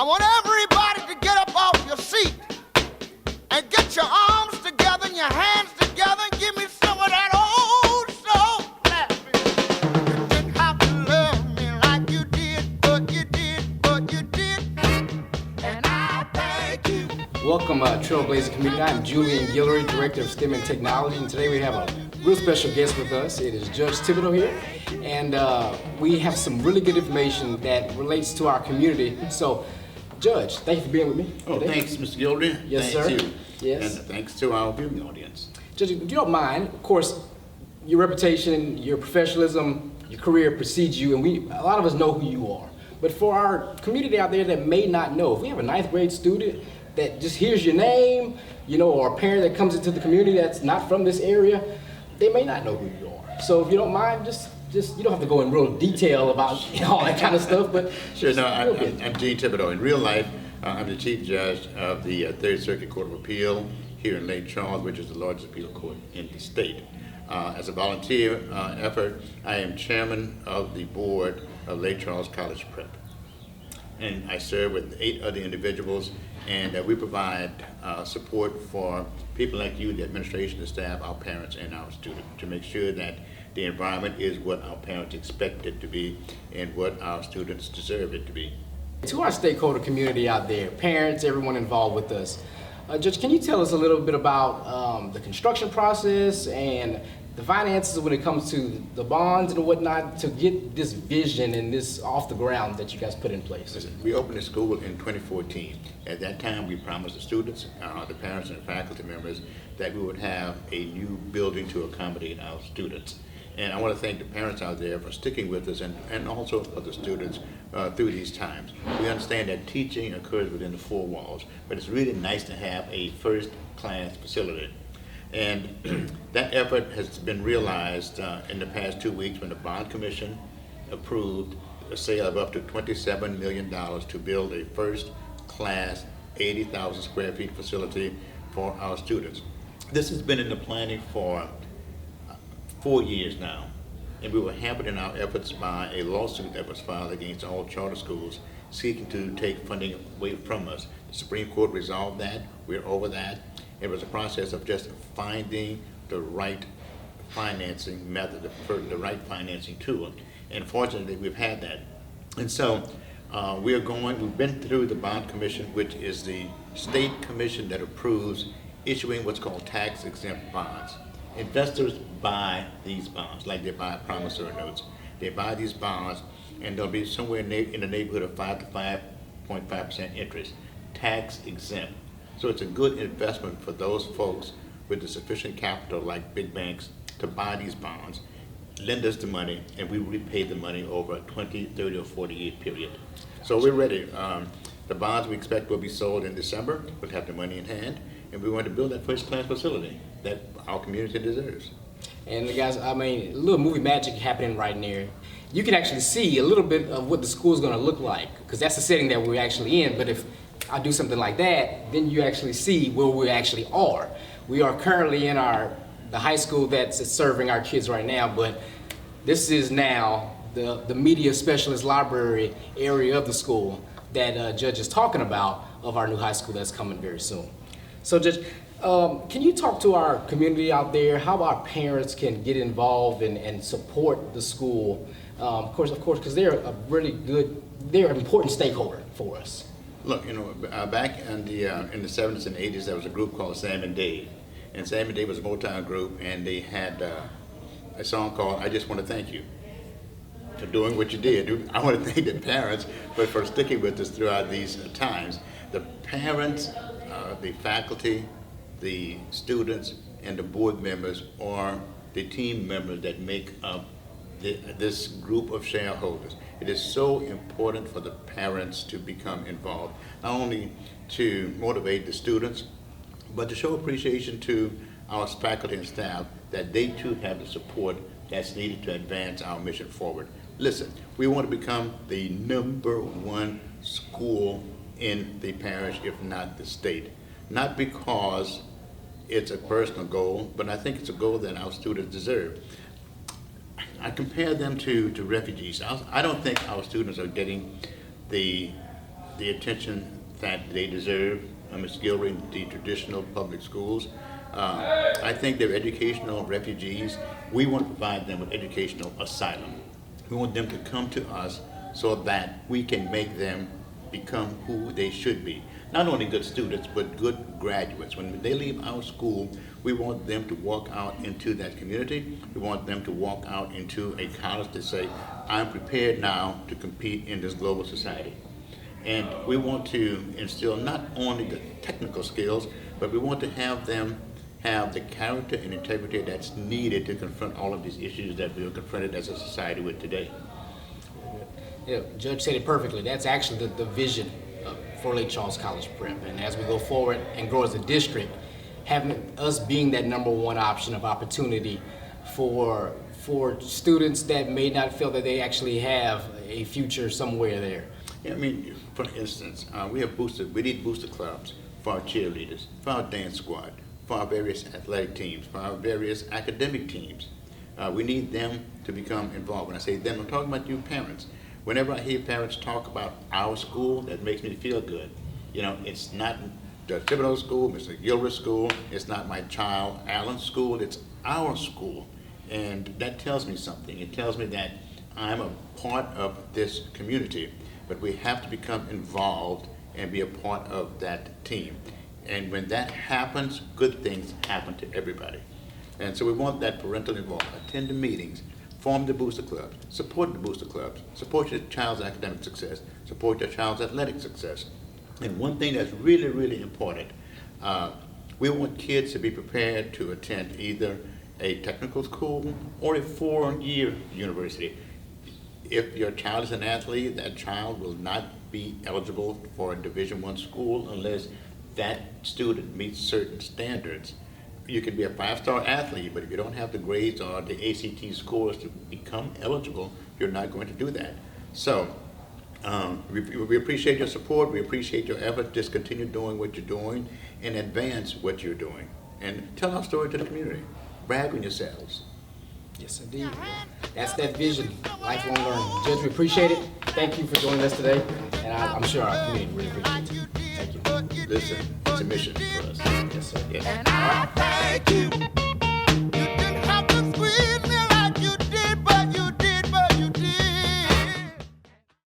I want everybody to get up off your seat and get your arms together and your hands together and give me some of that old soul clapping. You didn't have to love me like you did, but you did, but you did. And I thank you. Welcome, Trailblazing community. I'm Julian Guillory, Director of STEM and Technology, and today we have a real special guest with us. It is Judge Thibodeaux here, and we have some really good information that relates to our community. So, Judge, thank you for being with me Oh, today. thanks, Mr. Guillory. Yes, thanks sir. You. Yes. And thanks to our viewing audience. Judge, if you don't mind, of course, your reputation, your professionalism, your career precedes you, and a lot of us know who you are. But for our community out there that may not know, if we have a ninth grade student that just hears your name, or a parent that comes into the community that's not from this area, they may not know who you are. So if you don't mind, just you don't have to go in real detail about all that kind of stuff, but Sure, no, I'm Gene Thibodeaux. In real life, I'm the Chief Judge of the Third Circuit Court of Appeal here in Lake Charles, which is the largest appeal court in the state. As a volunteer effort, I am Chairman of the Board of Lake Charles College Prep. And I serve with 8 other individuals, and we provide support for people like you, the administration, the staff, our parents, and our students, to make sure that the environment is what our parents expect it to be and what our students deserve it to be. to our stakeholder community out there, parents, everyone involved with us, Judge, can you tell us a little bit about the construction process and the finances when it comes to the bonds and whatnot to get this vision and this off the ground that you guys put in place? Listen, we opened the school in 2014. At that time, we promised the students, the parents, and the faculty members that we would have a new building to accommodate our students. And I want to thank the parents out there for sticking with us and also for the students through these times. We understand that teaching occurs within the 4 walls, but it's really nice to have a first-class facility. And that effort has been realized in the past 2 weeks when the Bond Commission approved a sale of up to $27 million to build a first-class 80,000 square feet facility for our students. This has been in the planning for 4 years now, and we were hampered in our efforts by a lawsuit that was filed against all charter schools seeking to take funding away from us. The Supreme Court resolved that. We're over that. It was a process of just finding the right financing method, the right financing tool, and fortunately we've had that. And so we've been through the Bond Commission, which is the state commission that approves issuing what's called tax-exempt bonds. Investors buy these bonds like they buy promissory notes. They buy these bonds, and they'll be somewhere in the neighborhood of 5 to 5.5% interest, tax exempt. So it's a good investment for those folks with the sufficient capital, like big banks, to buy these bonds, lend us the money, and we repay the money over a 20, 30, or 40-year period. So we're ready. The bonds we expect will be sold in December. We'll have the money in hand, and we want to build that first-class facility that our community deserves. And guys, I mean, a little movie magic happening right there. You can actually see a little bit of what the school is going to look like, because that's the setting that we're actually in. But if I do something like that, then you actually see where we actually are. We are currently in the high school that's serving our kids right now, but this is now the media specialist library area of the school that Judge is talking about of our new high school that's coming very soon. So Judge, can you talk to our community out there, how our parents can get involved and support the school? Of course, because they're they're an important stakeholder for us. Look, back in the 70s and 80s, there was a group called Sam and Dave. And Sam and Dave was a Motown group, and they had a song called I Just Want to Thank You for doing what you did. I want to thank the parents for sticking with us throughout these times. The parents, the faculty, the students, and the board members are the team members that make up this group of shareholders. It is so important for the parents to become involved, not only to motivate the students, but to show appreciation to our faculty and staff that they too have the support that's needed to advance our mission forward. Listen, we want to become the #1 school in the parish, if not the state. Not because it's a personal goal, but I think it's a goal that our students deserve. I compare them to refugees. I don't think our students are getting the the attention that they deserve. Ms. Gilroy, the traditional public schools. I think they're educational refugees. We want to provide them with educational asylum. We want them to come to us so that we can make them become who they should be. Not only good students, but good graduates. When they leave our school, we want them to walk out into that community. We want them to walk out into a college to say, I'm prepared now to compete in this global society. And we want to instill not only the technical skills, but we want to have them have the character and integrity that's needed to confront all of these issues that we are confronted as a society with today. Yeah, Judge said it perfectly. That's actually the vision for Lake Charles College Prep. And as we go forward and grow as a district, having us being that #1 option of opportunity for students that may not feel that they actually have a future somewhere there. Yeah, I mean, for instance, we need booster clubs for our cheerleaders, for our dance squad, for our various athletic teams, for our various academic teams. We need them to become involved. When I say them, I'm talking about you parents. Whenever I hear parents talk about our school, that makes me feel good. You know, it's not the Thibodeaux school, Mr. Gilbert's school, it's not my child Alan's school, it's our school. And that tells me something. It tells me that I'm a part of this community, but we have to become involved and be a part of that team. And when that happens, good things happen to everybody. And so we want that parental involvement. Attend the meetings, form the booster clubs, support the booster clubs, support your child's academic success, support your child's athletic success. And one thing that's really, really important, we want kids to be prepared to attend either a technical school or a 4-year university. If your child is an athlete, that child will not be eligible for a Division I school unless that student meets certain standards. You can be a 5-star athlete, but if you don't have the grades or the ACT scores to become eligible, you're not going to do that. So we appreciate your support. We appreciate your effort. Just continue doing what you're doing and advance what you're doing. And tell our story to the community. Brag on yourselves. Yes, indeed. That's that vision, lifelong learning. Judge, we appreciate it. Thank you for joining us today, and I'm sure our community really appreciates it. Thank you. Listen, it's a mission for us. Yes, sir. Yes. And I thank you.